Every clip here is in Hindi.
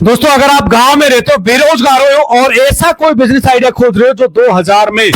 दोस्तों, अगर आप गांव में रहते हो, बेरोजगार हो और ऐसा कोई बिजनेस आइडिया खोज रहे हो जो 2000 में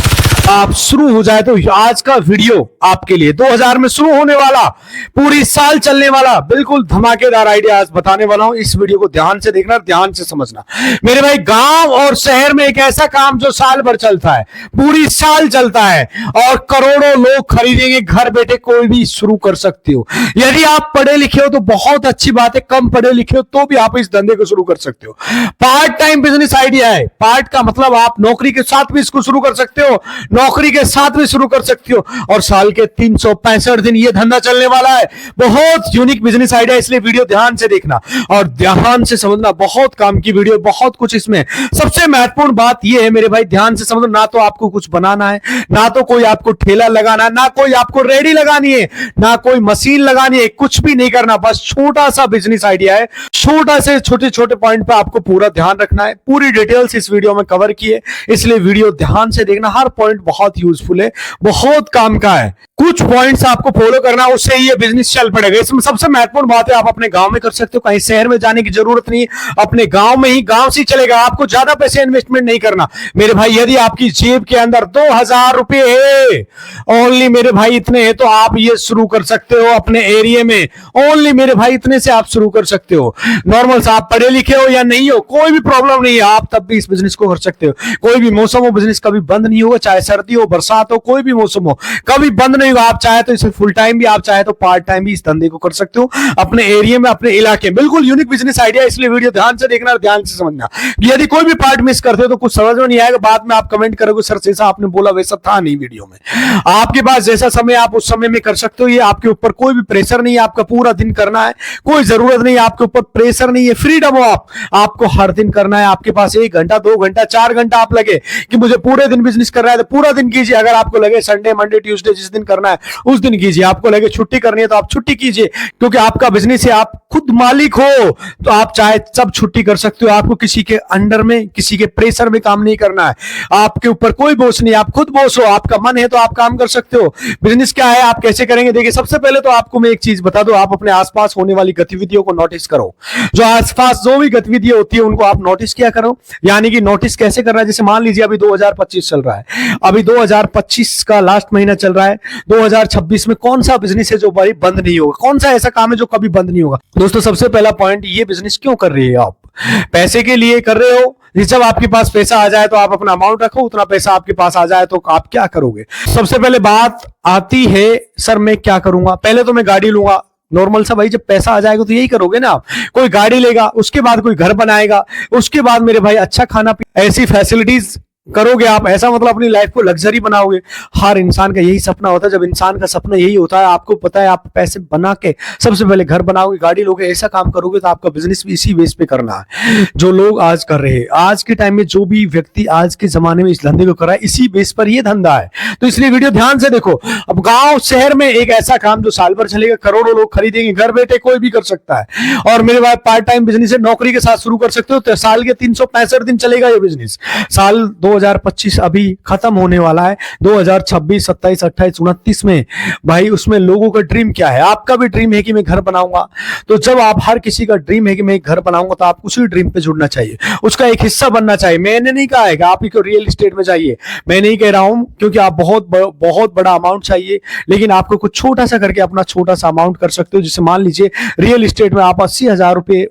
आप शुरू हो जाए, तो आज का वीडियो आपके लिए 2000 में शुरू होने वाला, पूरी साल चलने वाला बिल्कुल धमाकेदार आइडिया आज बताने वाला हूं। इस वीडियो को ध्यान से देखना, ध्यान से समझना मेरे भाई। गांव और शहर में एक ऐसा काम जो साल भर चलता है, पूरी साल चलता है और करोड़ों लोग खरीदेंगे। घर बैठे कोई भी शुरू कर सकते हो। यदि आप पढ़े लिखे हो तो बहुत अच्छी बात है, कम पढ़े लिखे हो तो भी आप इस धंधे को शुरू कर सकते हो। पार्ट टाइम बिजनेस आइडिया है। पार्ट का मतलब आप नौकरी के साथ भी इसको शुरू कर सकते हो, नौकरी के साथ भी शुरू कर सकते हो और साल के 365 दिन ये धंधा चलने वाला है। बहुत यूनिक बिजनेस आइडिया, इसलिए वीडियो ध्यान से देखना और ध्यान से समझना। बहुत काम की वीडियो, बहुत कुछ इसमें। सबसे महत्वपूर्ण बात यह है मेरे भाई, ध्यान से समझो। ना तो आपको कुछ बनाना है, ना तो कोई आपको ठेला लगाना है, ना कोई आपको रेडी लगानी है, ना कोई मशीन लगानी है, कुछ भी नहीं करना। बस छोटा सा बिजनेस आइडिया है। छोटा से छोटे छोटे पॉइंट पे आपको पूरा ध्यान रखना है। पूरी डिटेल्स इस वीडियो में कवर की है, इसलिए वीडियो ध्यान से देखना। हर पॉइंट बहुत यूजफुल है, बहुत काम का है। कुछ पॉइंट्स आपको फॉलो करना, उससे ये बिजनेस चल पड़ेगा। इसमें सबसे महत्वपूर्ण बात है, आप अपने गांव में कर सकते हो, कहीं शहर में जाने की जरूरत नहीं। अपने गांव में ही, गांव से चलेगा। आपको ज्यादा पैसे इन्वेस्टमेंट नहीं करना मेरे भाई। यदि आपकी जेब के अंदर 2000 रुपए है, ओनली मेरे भाई इतने हैं, तो आप ये शुरू कर सकते हो अपने एरिया में। ओनली मेरे भाई इतने से आप शुरू कर सकते हो। नॉर्मल से आप पढ़े लिखे हो या नहीं हो, कोई भी प्रॉब्लम नहीं है, आप तब भी इस बिजनेस को कर सकते हो। कोई भी मौसम हो, बिजनेस कभी बंद नहीं होगा। चाहे सर्दी हो, बरसात हो, कोई भी मौसम हो, कभी बंद नहीं होगा। आप चाहे तो इसे फुल टाइम भी, आप चाहे तो पार्ट टाइम भी इस धंधे को कर सकते हो अपने एरिया में, अपने इलाके में। बिल्कुल यूनिक बिजनेस आइडिया, इसलिए वीडियो ध्यान से देखना और ध्यान से समझना। यदि कोई भी पार्ट मिस करते हो तो कुछ समझ में नहीं आएगा, बाद में आप कमेंट करोगे सर जैसा आपने बोला वैसा था नहीं वीडियो में। आपके पास जैसा समय आप उस समय में कर सकते हो। ये आपके ऊपर कोई भी प्रेशर नहीं है, आपका पूरा दिन करना है, कोई जरूरत नहीं है, आपके ऊपर प्रेशर नहीं है, फ्रीडम हो आप। आपको हर दिन करना है। आपके पास 1 घंटा, 2 घंटा, 4 घंटा आप लगे कि मुझे पूरे दिन बिजनेस कर रहा है तो पूरा दिन कीजिए। अगर आपको लगे संडे, मंडे, ट्यूसडे जिस दिन करना है उस दिन कीजिए। आपको लगे छुट्टी करनी है तो आप छुट्टी कीजिए, क्योंकि आपका बिजनेस है, आप खुद मालिक हो, तो आप चाहे सब छुट्टी कर सकते हो। आपको किसी के अंडर में, किसी के प्रेशर में काम नहीं करना है। आपके ऊपर कोई बॉस नहीं, आप खुद बॉस हो। आपका मन है तो आप काम कर सकते हो। बिजनेस क्या है, आप कैसे करेंगे, देखिए सबसे पहले तो आपको मैं एक चीज बता दूं, आप अपने आसपास होने वाली गतिविधियों को नोटिस करो। जो आसपास जो भी गतिविधियां होती है उनको आप नोटिस किया करो। यानी कि नोटिस कैसे करना है, जैसे मान लीजिए अभी 2025 चल रहा है, अभी 2025 का लास्ट महीना चल रहा है। 2026 में कौन सा बिजनेस है जो भाई बंद नहीं होगा, कौन सा ऐसा काम है जो कभी बंद नहीं होगा। दोस्तों, सबसे पहला पॉइंट, ये बिजनेस क्यों कर रही है आप? पैसे के लिए कर रहे हो। जब आपके पास पैसा आ जाए तो आप अपना अमाउंट रखो, उतना पैसा आपके पास आ जाए तो आप क्या करोगे। सबसे पहले बात आती है, सर मैं क्या करूंगा। पहले तो मैं गाड़ी लूंगा। नॉर्मल सा भाई, जब पैसा आ जाएगा तो यही करोगे ना आप। कोई गाड़ी लेगा, उसके बाद कोई घर बनाएगा, उसके बाद मेरे भाई अच्छा खाना पीना, ऐसी फैसिलिटीज करोगे आप। ऐसा मतलब अपनी लाइफ को लग्जरी बनाओगे। हर इंसान का यही सपना होता है। जब इंसान का सपना यही होता है, आपको पता है, आप पैसे बना के सबसे पहले घर बनाओगे, गाड़ी लोगे, ऐसा काम करोगे तो आपका बिजनेस भी इसी बेस पे करना है जो लोग आज कर रहे हैं। आज के टाइम में जो भी व्यक्ति आज के जमाने में इस धंधे को कर रहा है, इसी बेस पर ये धंधा है। तो इसलिए वीडियो ध्यान से देखो। अब गांव शहर में एक ऐसा काम जो साल भर चलेगा, करोड़ों लोग खरीदेंगे, घर बैठे कोई भी कर सकता है। और मेरे पास पार्ट टाइम बिजनेस है, नौकरी के साथ शुरू कर सकते हो। तो साल के 365 दिन चलेगा ये बिजनेस। साल 2025 अभी खत्म होने वाला है। 2026, 27, 28, 29 में भाई उसमें लोगों का ड्रीम क्या है? आपका भी ड्रीम है कि मैं घर बनाऊंगा। तो जब आप, हर किसी का ड्रीम है कि मैं एक घर बनाऊंगा, तो आप उसी ड्रीम पे जुड़ना चाहिए, उसका एक हिस्सा बनना चाहिए। मैंने नहीं कहा है कि आप को रियल एस्टेट में जाइए, मैं नहीं कह रहा हूं, क्योंकि आप बहुत बड़ा अमाउंट चाहिए। लेकिन आपको कुछ छोटा सा करके अपना छोटा सा अमाउंट कर सकते हो। जैसे मान लीजिए रियल एस्टेट में आप 80,000 रुपए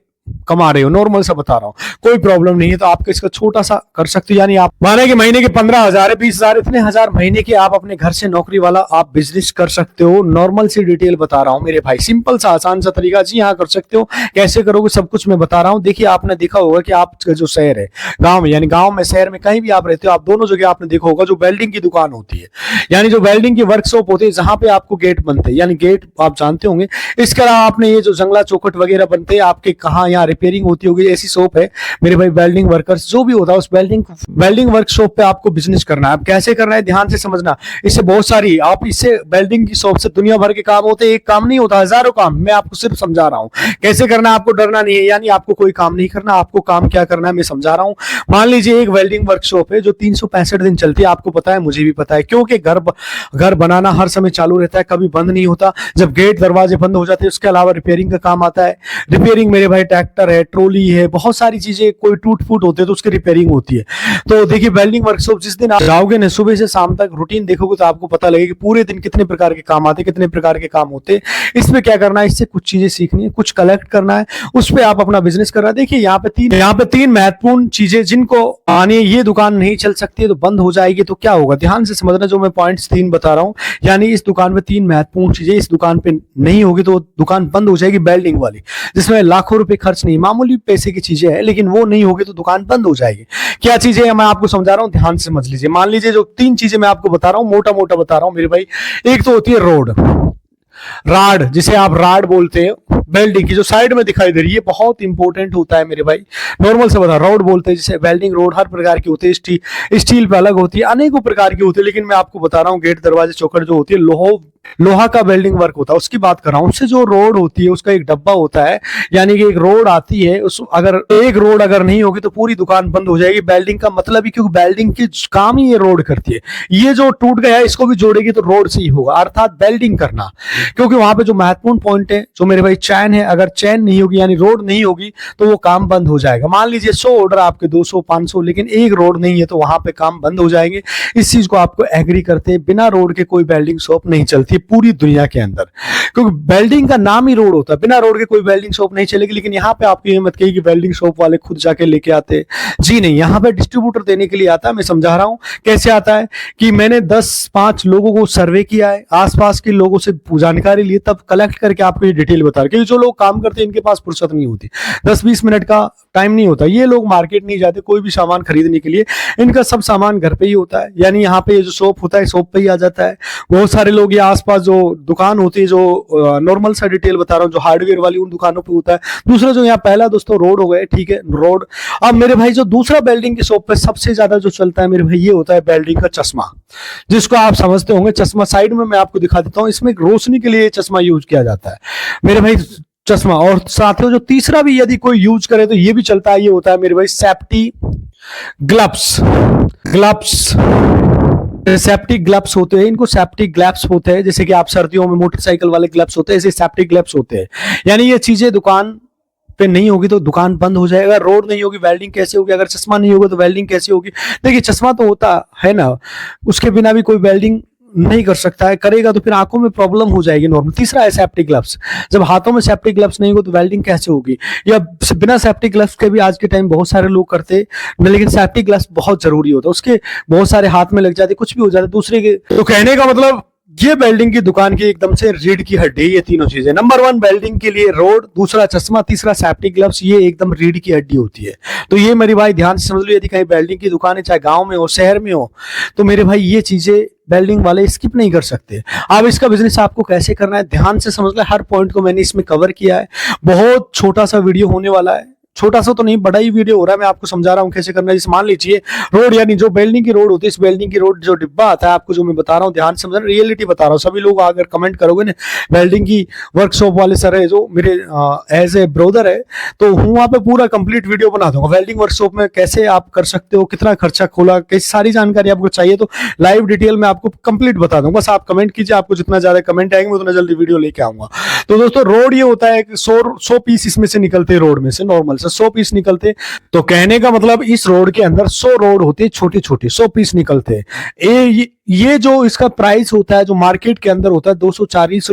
कमा रहे हो, नॉर्मल सा बता रहा हूं, कोई प्रॉब्लम नहीं है, तो आपको इसका छोटा सा कर सकते हो। यानी आप माने कि महीने के 15,000 है, 20,000, इतने हजार महीने के आप अपने घर से नौकरी वाला आप बिजनेस कर सकते हो। नॉर्मल सी डिटेल बता रहा हूं मेरे भाई, सिंपल सा आसान सा तरीका। जी हाँ, कर सकते हो। कैसे करोगे सब कुछ मैं बता रहा हूं। देखिए, आपने देखा होगा कि आपका जो शहर है, गाँव में, यानी गाँव में शहर में कहीं भी आप रहते हो, आप दोनों जगह आपने देखा होगा जो वेल्डिंग की दुकान होती है, यानी जो वेल्डिंग की वर्कशॉप होती है, जहां पे आपको गेट बनते हैं, यानी गेट आप जानते होंगे। इसके अलावा आपने ये जो जंगला चौखट वगैरह बनते हैं आपके, कहाँ यहाँ रिपेयरिंग होती होगी, ऐसी शॉप है मेरे भाई। वेल्डिंग वर्कर्स जो भी होता है, उस वेल्डिंग वर्कशॉप पे आपको बिजनेस करना है। अब कैसे करना है ध्यान से समझना। इससे बहुत सारी, आप इससे वेल्डिंग की शॉप से दुनिया भर के काम होते हैं। एक काम नहीं होता, हजारों काम। मैं आपको सिर्फ समझा रहा हूं कैसे करना है। आपको डरना नहीं है, यानी आपको कोई काम नहीं करना। आपको काम क्या करना है मैं समझा रहा हूं। मान लीजिए एक वेल्डिंग वर्कशॉप है जो 365 दिन चलती है। आपको पता है, मुझे भी पता है, क्योंकि घर बनाना हर समय चालू रहता है, कभी बंद नहीं होता। जब गेट दरवाजे बंद हो जाते हैं, उसके अलावा रिपेयरिंग का काम आता है। रिपेयरिंग मेरे भाई ट्रैक्टर ट्रैक्टर है, ट्रॉली है, बहुत सारी चीजें कोई टूट फूट होते हैं तो उसकी रिपेयरिंग होती है। तो देखिए वेल्डिंग वर्कशॉप जिस दिन आप जाओगे ना, सुबह से शाम तक रूटीन देखोगे तो आपको पता लगेगा कि पूरे दिन कितने प्रकार के काम आते हैं, कितने प्रकार के काम होते हैं, इसमें क्या करना है, इससे कुछ चीजें सीखनी है, कुछ कलेक्ट करना है, उस पर आप अपना बिजनेस करना है। देखिए यहाँ पे तीन महत्वपूर्ण चीजें जिनको आने ये दुकान नहीं चल सकती है तो बंद हो जाएगी, तो क्या होगा ध्यान से समझना जो मैं पॉइंट्स 3 बता रहा हूं। यानी इस दुकान में 3 महत्वपूर्ण चीजें इस दुकान पे नहीं होगी तो दुकान बंद हो जाएगी, वेल्डिंग वाली, जिसमें लाखों रुपए खर्च नहीं, मामूली पैसे की चीजें हैं, लेकिन वो नहीं होगी तो दुकान बंद हो जाएगी। क्या चीजें मैं आपको समझा रहा हूं, ध्यान से समझ लीजिए। मान लीजिए जो 3 चीजें मैं आपको बता रहा हूं, मोटा मोटा बता रहा हूं मेरे भाई। एक तो होती है रोड, राड, जिसे आप राड बोलते हैं, वेल्डिंग की जो साइड में दिखाई दे रही है, बहुत इंपॉर्टेंट होता है मेरे भाई। नॉर्मल से बता, रोड बोलते हैं जिसे, वेल्डिंग रोड हर प्रकार की होती है, स्टील पे अलग होती है, अनेकों प्रकार की होती है, लेकिन मैं आपको बता रहा हूँ गेट दरवाजे चौखट जो होती है, लोहा का वेल्डिंग वर्क होता है, उसकी बात कर रहा हूं। उससे जो रोड होती है उसका एक डब्बा होता है, यानी कि एक रोड आती है, उस अगर एक रोड अगर नहीं होगी तो पूरी दुकान बंद हो जाएगी। वेल्डिंग का मतलब ही, क्योंकि वेल्डिंग की काम ही ये रोड करती है। ये जो टूट गया है इसको भी जोड़ेगी तो रोड से ही होगा, अर्थात वेल्डिंग करना। क्योंकि वहां पे जो महत्वपूर्ण पॉइंट है जो मेरे भाई चैन है, अगर चैन नहीं होगी यानी रोड नहीं होगी तो वो काम बंद हो जाएगा। मान लीजिए 100 ऑर्डर आपके, 200 500, लेकिन एक रोड नहीं है तो वहां पे काम बंद हो जाएंगे। इस चीज को आपको एग्री करते हैं, बिना रोड के कोई वेल्डिंग शॉप नहीं चलती पूरी दुनिया के अंदर, क्योंकि वेल्डिंग का नाम ही रोड होता है। बिना रोड के कोई वेल्डिंग शॉप नहीं चलेगी। लेकिन यहाँ पे आपकी हिम्मत कही कि वेल्डिंग शॉप वाले खुद जाके लेके आते, जी नहीं, यहाँ पे डिस्ट्रीब्यूटर देने के लिए आता है। मैं समझा रहा हूँ कैसे आता है कि मैंने 10-5 लोगों को सर्वे किया है, आसपास के लोगों से जानकारी ली, तब कलेक्ट करके आपको ये डिटेल बता रहा, क्योंकि जो लोग काम करते हैं इनके पास फुर्सत नहीं होती, 10-20 मिनट का टाइम नहीं होता। ये लोग मार्केट नहीं जाते कोई भी सामान खरीदने के लिए, इनका सब सामान घर पे ही होता है। यानी यहाँ पे जो शॉप होता है शॉप पे ही आ जाता है। बहुत सारे लोग ये आसपास जो दुकान होती है, जो नॉर्मल सा डिटेल बता रहा हूँ, जो हार्डवेयर वाली उन दुकानों पे होता है। दूसरा जो यहाँ पहला दोस्तों रोड हो गए, ठीक है, रोड। अब मेरे भाई जो दूसरा वेल्डिंग की शॉप पे सबसे ज्यादा जो चलता है मेरे भाई, ये होता है वेल्डिंग का चश्मा, जिसको आप समझते होंगे। चश्मा साइड में मैं आपको दिखा देता हूँ, इसमें रोशनी के लिए चश्मा यूज किया जाता है मेरे भाई, चश्मा। और साथियों जो तीसरा भी यदि कोई यूज करे तो ये भी चलता है, ये होता है मेरे भाई सेफ्टी ग्लव्स। सेफ्टी ग्लव्स होते हैं, इनको सेफ्टी ग्लव्स होते हैं, जैसे कि आप सर्दियों में मोटरसाइकिल वाले ग्लव्स होते हैं, ऐसे सेफ्टी ग्लव्स होते हैं। यानी ये चीजें दुकान पे नहीं होगी तो दुकान बंद हो जाएगा। रोड नहीं होगी, वेल्डिंग कैसे होगी? अगर चश्मा नहीं होगा तो वेल्डिंग कैसे होगी? देखिए चश्मा तो होता है ना, उसके बिना भी कोई वेल्डिंग नहीं कर सकता है, करेगा तो फिर आंखों में प्रॉब्लम हो जाएगी नॉर्मल। तीसरा है सेफ्टी ग्लव्स। जब हाथों में सेफ्टी ग्लव्स नहीं हो तो वेल्डिंग कैसे होगी? या बिना सेफ्टी ग्लव्स के भी आज के टाइम बहुत सारे लोग करते हैं, लेकिन सेफ्टी ग्लव्स बहुत जरूरी होता है, उसके बहुत सारे हाथ में लग जाते, कुछ भी हो जाता है दूसरे के। तो कहने का मतलब ये वेल्डिंग की दुकान की एकदम से रीढ़ की हड्डी, ये तीनों चीजें। नंबर 1 वेल्डिंग के लिए रोड, दूसरा चश्मा, तीसरा सेफ्टी ग्लव्स, ये एकदम रीढ़ की हड्डी होती है। तो ये मेरे भाई ध्यान से समझ लो, यदि कहीं वेल्डिंग की दुकान है, चाहे गांव में हो शहर में हो, तो मेरे भाई ये चीजें वेल्डिंग वाले स्किप नहीं कर सकते। अब इसका बिजनेस आपको कैसे करना है ध्यान से समझ लो, हर पॉइंट को मैंने इसमें कवर किया है। बहुत छोटा सा वीडियो होने वाला है, छोटा सा तो नहीं बड़ा ही वीडियो हो रहा है। मैं आपको समझा रहा हूँ कैसे करना है। जैसे मान लीजिए रोड, यानी जो वेल्डिंग की रोड होती है, इस वेल्डिंग की रोड जो डिब्बा आता है आपको, जो मैं बता रहा हूँ ध्यान से समझना, रियलिटी बता रहा हूँ। सभी लोग अगर कमेंट करोगे ना, वेल्डिंग की वर्कशॉप वाले सर है जो मेरे एज ए ब्रदर है, तो हूँ वहाँ पे पूरा कंप्लीट वीडियो बना दूंगा। वेल्डिंग वर्कशॉप में कैसे आप कर सकते हो, कितना खर्चा खोला, कैसी सारी जानकारी आपको चाहिए तो लाइव डिटेल में आपको कंप्लीट बता दूंगा। बस आप कमेंट कीजिए, आपको जितना ज्यादा कमेंट आएंगे उतना जल्दी वीडियो लेके आऊंगा। तो दोस्तों रोड ये होता है कि 100 पीस इसमें से निकलते हैं, रोड में से नॉर्मल से 100 पीस निकलते। तो कहने का मतलब इस रोड के अंदर 100 रोड होते हैं, छोटी छोटी 100 पीस निकलते हैं। ये जो इसका प्राइस होता है जो मार्केट के अंदर होता है 240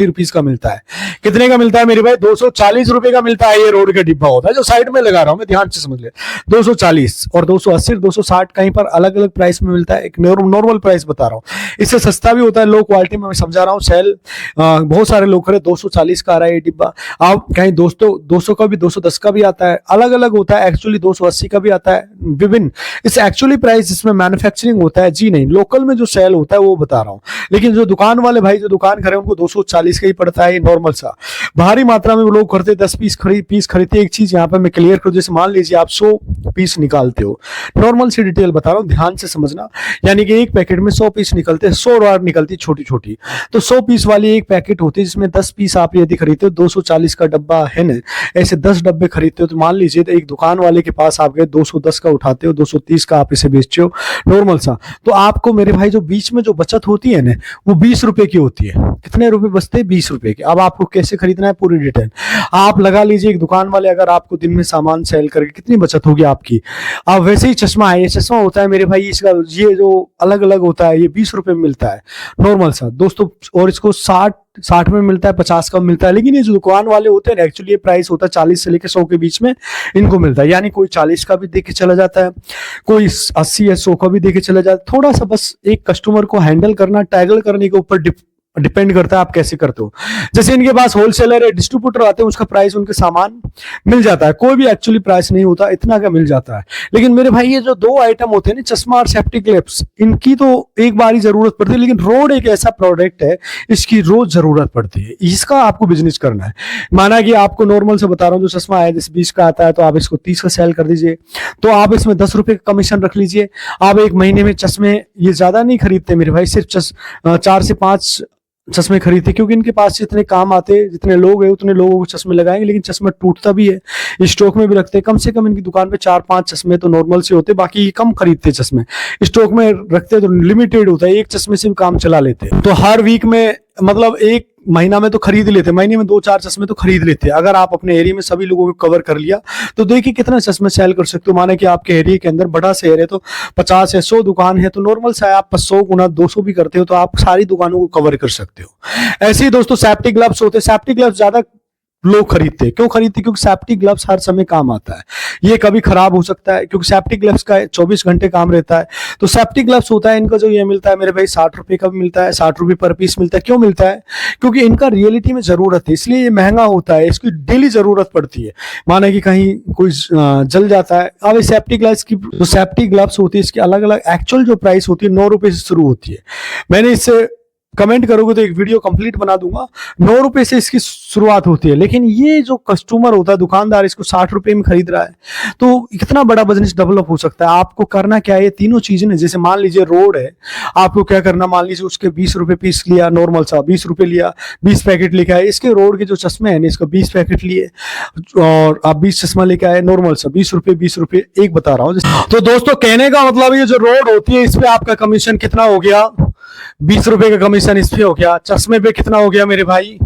रुपीज का मिलता है। कितने का मिलता है मेरे भाई? 240 रुपए का मिलता है। ये रोड का डिब्बा होता है जो साइड में लगा रहा हूं मैं, ध्यान से समझ ले। 240 और 280 260 कहीं पर अलग अलग प्राइस में मिलता है। एक नॉर्मल प्राइस बता रहा हूँ, इससे सस्ता भी होता है, लो क्वालिटी में मैं समझा रहा हूँ। सेल बहुत सारे लोग करे 240 का आ रहा है ये डिब्बा। आप कहीं 200 का भी 210 का भी आता है, अलग अलग होता है। एक्चुअली 280 का भी आता है, विभिन्न। इस एक्चुअली प्राइस इसमें मैन्युफैक्चरिंग होता है, जी नहीं, लोकल में जो सेल होता है वो बता रहा हूँ। लेकिन जो दुकान वाले भाई जो दुकान खड़े उनको 240 का ही पड़ता है नॉर्मल सा। भारी मात्रा में वो लोग करते 10 पीस खरीदते। एक चीज यहाँ पे मैं क्लियर करूँ, जैसे मान लीजिए आप 100 पीस निकालते हो, नॉर्मल सी डिटेल बता रहा हूँ ध्यान से समझना। यानी कि एक पैकेट में 100 पीस निकलते हैं, 100 रॉड निकलती छोटी छोटी। तो 100 पीस वाली एक पैकेट होती है जिसमें 10 पीस आप यदि खरीदते हो, 240 का डब्बा है ना, ऐसे 10 डब्बे खरीदते हो। तो मान लीजिए तो एक दुकान वाले के पास आप गए, 210 का उठाते हो, 230 का आप इसे बेचते हो नॉर्मल सा। तो आपको आपको मेरे भाई जो बीच में जो बचत होती है ना, वो 20 रुपए की होती है। कितने रुपए बचते हैं? 20 रुपए के। अब आपको कैसे खरीदना है पूरी डिटेल आप लगा लीजिए। एक दुकान वाले अगर आपको दिन में सामान सेल करके कितनी बचत होगी आपकी। अब वैसे ही चश्मा है, ये चश्मा होता है मेरे भाई, इसका ये जो अलग अलग होता है ये 20 रुपए में मिलता है नॉर्मल सा दोस्तों, और इसको 60 में मिलता है, 50 का मिलता है। लेकिन ये जो दुकान वाले होते हैं एक्चुअली ये प्राइस होता है 40 से लेकर 100 के बीच में इनको मिलता है। यानी कोई 40 का भी दे के चला जाता है, कोई 80 या 100 का भी दे के चला जाता है। थोड़ा सा बस एक कस्टमर को हैंडल करना, टैगल करने के ऊपर डिपेंड करता है आप कैसे करते हो। जैसे इनके पास होलसेलर है, डिस्ट्रीब्यूटर आते हैं, उसका प्राइस उनके सामान मिल जाता है, कोई भी एक्चुअली प्राइस नहीं होता, इतना का मिल जाता है। लेकिन मेरे भाई ये जो दो आइटम होते हैं ना, चश्मा और सेफ्टी ग्लव्स, इनकी तो एक बार ही जरूरत पड़ती है। लेकिन रोड एक ऐसा प्रोडक्ट है, इसकी रोज जरूरत पड़ती है, इसका आपको बिजनेस करना है। माना कि आपको नॉर्मल से बता रहा हूँ, जो चश्मा है जैसे 20 का आता है तो आप इसको 30 का सेल कर दीजिए, तो आप इसमें 10 रुपए का कमीशन रख लीजिए। आप एक महीने में चश्मे ये ज्यादा नहीं खरीदते मेरे भाई, सिर्फ 4 से 5 चश्मे खरीदते, क्योंकि इनके पास जितने काम आते हैं, जितने लोग हैं उतने लोगों को चश्मे लगाएंगे। लेकिन चश्मा टूटता भी है, स्टॉक में भी रखते हैं। कम से कम इनकी दुकान पे 4-5 चश्मे तो नॉर्मल से होते, बाकी कम खरीदते चश्मे, स्टॉक में रखते तो लिमिटेड होता है, एक चश्मे से भी काम चला लेते। तो हर वीक में मतलब एक महीना में तो खरीद लेते, महीने में 2-4 चश्मे तो खरीद लेते। अगर आप अपने एरिया में सभी लोगों को कवर कर लिया तो देखिए कितना चश्मे सेल कर सकते हो। माने कि आपके एरिया के अंदर बड़ा शहर है तो 50 या 100 दुकान है, तो नॉर्मल से आप 100 गुना 200 भी करते हो तो आप सारी दुकानों को कवर कर सकते हो। ऐसे ही दोस्तों सेफ्टी ग्लव्स होते हैं, सेफ्टी ग्लव्स ज्यादा लोग खरीदते हैं। क्यों खरीदते? क्योंकि सेफ्टी ग्लव्स हर समय काम आता है, ये कभी खराब हो सकता है, क्योंकि सेफ्टी ग्लव्स का 24 घंटे काम रहता है। तो सेफ्टी ग्लव्स होता है इनका जो ये मिलता है मेरे भाई 60 रुपए का भी मिलता है, 60 रुपए पर पीस मिलता है। क्यों मिलता है? क्योंकि इनका रियलिटी में जरूरत है, इसलिए ये महंगा होता है, इसकी डेली जरूरत पड़ती है। माना कि कहीं कोई जल जाता है। अब सेफ्टी ग्लव्स की जो सेफ्टी ग्लव्स होती है इसकी अलग अलग एक्चुअल जो प्राइस होती है 9 रुपए से शुरू होती है। मैंने इससे कमेंट करोगे तो एक वीडियो कंप्लीट बना दूंगा। 9 रुपए से इसकी शुरुआत होती है। लेकिन ये जो कस्टमर होता है, दुकानदार, इसको 60 रुपए में खरीद रहा है, तो कितना बड़ा बिजनेस डेवलप हो सकता है। आपको करना क्या है, ये तीनों चीजें ने, जैसे मान लीजिए रोड है, आपको क्या करना, मान लीजिए उसके 20 रुपए पीस लिया, नॉर्मल सा 20 रुपए लिया, 20 पैकेट लेके आए। इसके रोड के जो चश्मे हैं इसका 20 पैकेट लिए और आप 20 चश्मा लेके आए, नॉर्मल सा 20 रुपए एक बता रहा हूँ। तो दोस्तों कहने का मतलब ये जो रोड होती है इस पे आपका कमीशन कितना हो गया, 20 रुपए का कमीशन इस पे हो गया। चश्मे पे कितना हो गया मेरे भाई,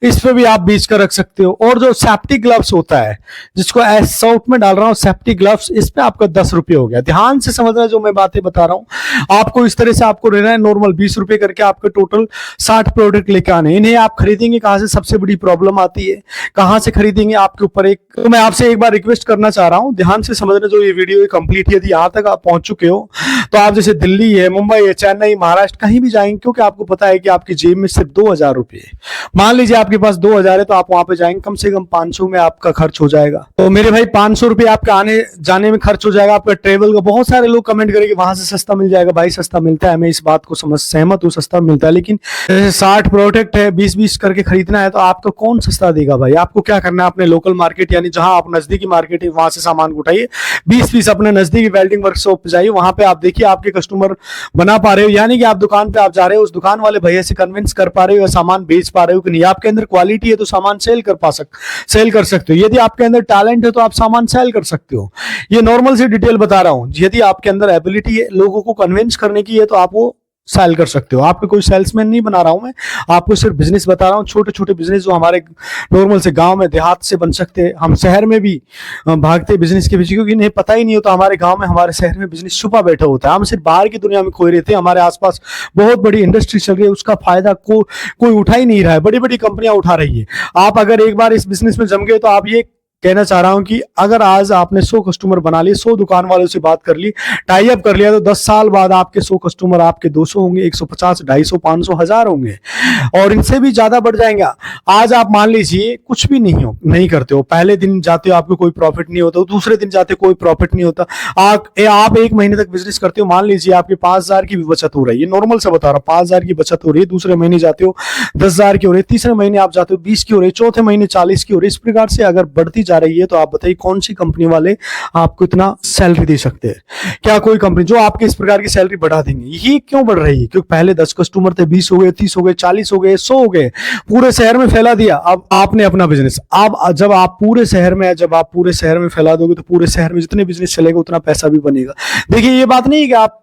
इस पे भी आप बीच कर रख सकते हो। और जो सेफ्टी ग्लव्स होता है, जिसको शॉर्ट में डाल रहा हूं सेफ्टी ग्लव्स, इस पे आपका 10 रुपए हो गया। ध्यान से समझना जो मैं बातें बता रहा हूं आपको, इस तरह से आपको रहना है। नॉर्मल 20 रुपए करके आपके टोटल 60 प्रोडक्ट लेके आने। इन्हें आप खरीदेंगे कहां से, सबसे बड़ी प्रॉब्लम आती है, कहां से खरीदेंगे आपके ऊपर एक। तो मैं आपसे एक बार रिक्वेस्ट करना चाह रहा हूं, ध्यान से समझना जो ये वीडियो है कंप्लीट। यदि यहां तक आप पहुंच चुके हो तो आप जैसे दिल्ली है, मुंबई है, चेन्नई, महाराष्ट्र कहीं भी जाएंगे, क्योंकि आपको पता है कि आपकी जेब में सिर्फ 2000 रुपए है। मान लीजिए आपके पास 2000 है तो आप वहां पे जाएंगे, कम से कम 500 में आपका खर्च हो जाएगा। तो मेरे भाई 500 रुपए आपका आने जाने में खर्च हो जाएगा, आपका ट्रेवल का। बहुत सारे लोग कमेंट करेंगे वहां से सस्ता मिल जाएगा। भाई सस्ता मिलता है, मैं इस बात को सहमत हूँ, सस्ता मिलता है। लेकिन 60 प्रोडक्ट है, 20-20 करके खरीदना है तो आपको कौन सस्ता देगा भाई। आपको क्या करना है, अपने लोकल मार्केट यानी जहां आप नजदीकी मार्केट है वहां से सामान उठाइए, 20 पीस अपने नजदीकी वेल्डिंग वर्कशॉप पे जाइए, वहां पे आप देखिए आपके कस्टमर बना पा रहे हो, यानी कि आप दुकान पे आप जा रहे हो, उस दुकान वाले भैया से कन्विंस कर पा रहे हो या सामान बेच पा रहे हो कि नहीं। आपके अंदर क्वालिटी है तो सामान सेल कर सकते हो। यदि आपके अंदर टैलेंट है तो आप सामान सेल कर सकते हो। ये नॉर्मल सी डिटेल बता रहा हूं। यदि आपके अंदर एबिलिटी है लोगों को कन्विंस करने की है तो आप वो सेल कर सकते हो। आपको कोई सेल्समैन नहीं बना रहा हूं मैं, आपको सिर्फ बिजनेस बता रहा हूं। छोटे छोटे बिजनेस जो हमारे नॉर्मल से गांव में देहात से बन सकते हैं। हम शहर में भी भागते बिजनेस के पीछे, क्योंकि इन्हें पता ही नहीं होता हमारे गांव में, हमारे शहर में बिजनेस छुपा बैठा होता है। हम सिर्फ बाहर की दुनिया में खोए रहते हैं। हमारे आसपास बहुत बड़ी इंडस्ट्री चल रही है, उसका फायदा कोई उठा ही नहीं रहा है, बड़ी बड़ी कंपनियां उठा रही है। आप अगर एक बार इस बिजनेस में जम गए तो आप ये कहना चाह रहा हूं कि अगर आज आपने 100 कस्टमर बना लिए, 100 दुकान वालों से बात कर ली, टाई अप कर लिया, तो 10 साल बाद आपके 100 कस्टमर आपके 200 होंगे, 150, 250, 500, 1000 होंगे और इनसे भी ज्यादा बढ़ जाएंगे। आज आप मान लीजिए कुछ भी नहीं करते हो, पहले दिन जाते हो आपको कोई प्रॉफिट नहीं होता, दूसरे दिन जाते कोई प्रॉफिट नहीं होता। आप एक महीने तक बिजनेस करते हो, मान लीजिए आपके 5000 की भी बचत हो रही है, नॉर्मल से बता रहा हूं 5000 की बचत हो रही है। दूसरे महीने जाते हो 10000 की हो रही है, तीसरे महीने आप जाते हो 20 की हो रही है, चौथे महीने 40 की हो रही है। इस प्रकार से अगर बढ़ती जा रही है तो आप बताइए कौन सी कंपनी वाले आपको इतना सैलरी दे सकते हैं। क्या कोई कंपनी जो आपके इस प्रकार की सैलरी बढ़ा देंगे। ये क्यों बढ़ रही है? क्योंकि पहले 10 कस्टमर थे, 20 हो गए, 30 हो गए, 40 हो गए, 100 हो गए, पूरे शहर में फैला दिया। अब आपने अपना बिजनेस, अब जब आप पूरे शहर में फैला दोगे तो पूरे शहर में जितने बिजनेस चलेगा उतना पैसा भी बनेगा। देखिए ये बात नहीं है कि आप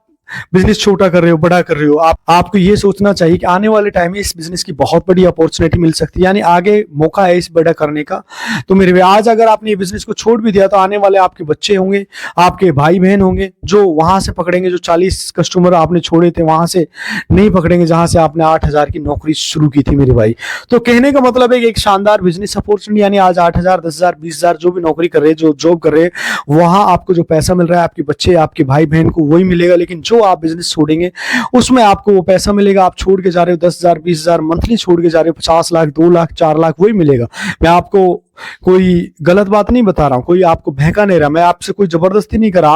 बिजनेस छोटा कर रहे हो, बड़ा कर रहे हो, आपको ये सोचना चाहिए कि आने वाले टाइम में इस बिजनेस की बहुत बड़ी अपॉर्चुनिटी मिल सकती है, यानी आगे मौका है इस बड़ा करने का। तो मेरे भाई आज अगर आपने ये बिजनेस को छोड़ भी दिया तो आने वाले आपके बच्चे होंगे, आपके भाई बहन होंगे जो वहां से पकड़ेंगे, जो 40 कस्टमर आपने छोड़े थे वहां से नहीं पकड़ेंगे जहां से आपने 8,000 की नौकरी शुरू की थी मेरे भाई। तो कहने का मतलब है कि एक शानदार बिजनेस अपॉर्चुनिटी, यानी आज 8,000, 10,000, 20,000 जो भी नौकरी कर रहे हैं, जो जॉब कर रहे हैं, वहां आपको जो पैसा मिल रहा है आपके बच्चे, आपके भाई बहन को वही मिलेगा। लेकिन जो आप बिजनेस छोड़ेंगे उसमें आपको वो पैसा मिलेगा। आप छोड़ के जा रहे हो 10,000, 20,000 मंथली छोड़ के जा रहे हो, 50 लाख, 2 लाख, 4 लाख वही मिलेगा। मैं आपको कोई गलत बात नहीं बता रहा हूं, कोई आपको बहका नहीं रहा, मैं आपसे कोई जबरदस्ती नहीं कर रहा,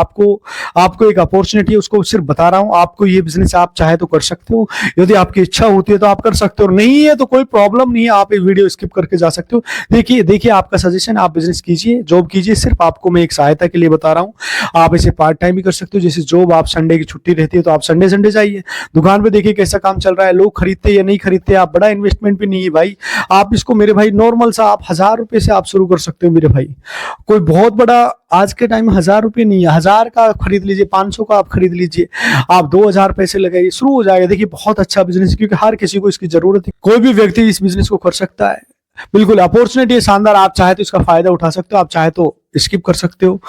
आपको एक अपॉर्चुनिटी है उसको सिर्फ बता रहा हूं। आपको ये बिजनेस आप चाहे तो कर सकते हो, यदि आपकी इच्छा होती है तो आप कर सकते हो, नहीं है तो कोई प्रॉब्लम नहीं है, आप ये वीडियो स्किप करके जा सकते हो। देखिए आपका सजेशन, आप बिजनेस कीजिए, जॉब कीजिए, सिर्फ आपको मैं एक सहायता के लिए बता रहा हूं। आप इसे पार्ट टाइम भी कर सकते हो, जैसे जॉब आप संडे की छुट्टी रहती है तो आप संडे जाइए दुकान पे, देखिए कैसा काम चल रहा है, लोग खरीदते या नहीं खरीदते। आप बड़ा इन्वेस्टमेंट भी नहीं है भाई, आप इसको मेरे भाई नॉर्मल सा आप 1,000 रुपए से आप शुरू कर सकते हो मेरे भाई। कोई बहुत बड़ा आज के टाइम में 1,000 रुपए नहीं है, 1,000 का आप खरीद लीजिए, 500 का आप खरीद लीजिए, आप 2,000 पैसे लगाइए, शुरू हो जाएगा। देखिए बहुत अच्छा बिजनेस है, क्योंकि हर किसी को इसकी जरूरत है, कोई भी व्यक्ति इस बिजनेस को कर सकता है। बिल्कुल अपॉर्चुनिटी है शानदार, आप चाहे तो इसका फायदा उठा सकते हो, आप चाहे तो स्किप कर सकते हो।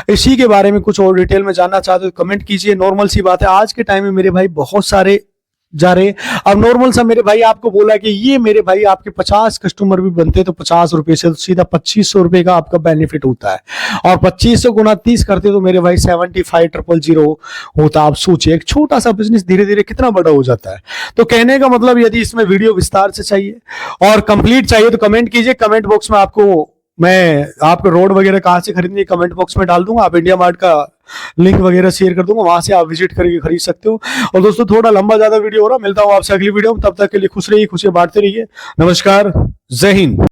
इसी के बारे में कुछ और डिटेल में जानना चाहते हो तो कमेंट कीजिए। नॉर्मल सी बात है, आज के टाइम में मेरे भाई बहुत सारे जा रहे। अब नॉर्मल सा मेरे भाई आपको बोला कि ये मेरे भाई आपके 50 कस्टमर भी बनते तो 50 रुपए से तो सीधा 2,500 रुपए का आपका बेनिफिट होता है, और 2500 गुना 30 करते तो मेरे भाई 75,000 होता। आप सोचिए एक छोटा सा बिजनेस धीरे धीरे कितना बड़ा हो जाता है। तो कहने का मतलब यदि इसमें वीडियो विस्तार से चाहिए और कंप्लीट चाहिए तो कमेंट कीजिए। कमेंट बॉक्स में मैं आपको रोड वगैरह कहाँ से खरीदनी है कमेंट बॉक्स में डाल दूंगा, आप इंडिया मार्ट का लिंक वगैरह शेयर कर दूंगा, वहां से आप विजिट करके खरीद सकते हो। और दोस्तों थोड़ा लंबा ज्यादा वीडियो हो रहा, मिलता हूं आपसे अगली वीडियो में, तब तक के लिए खुश रहिए, खुशियां बांटते रहिए। नमस्कार, जय हिंद।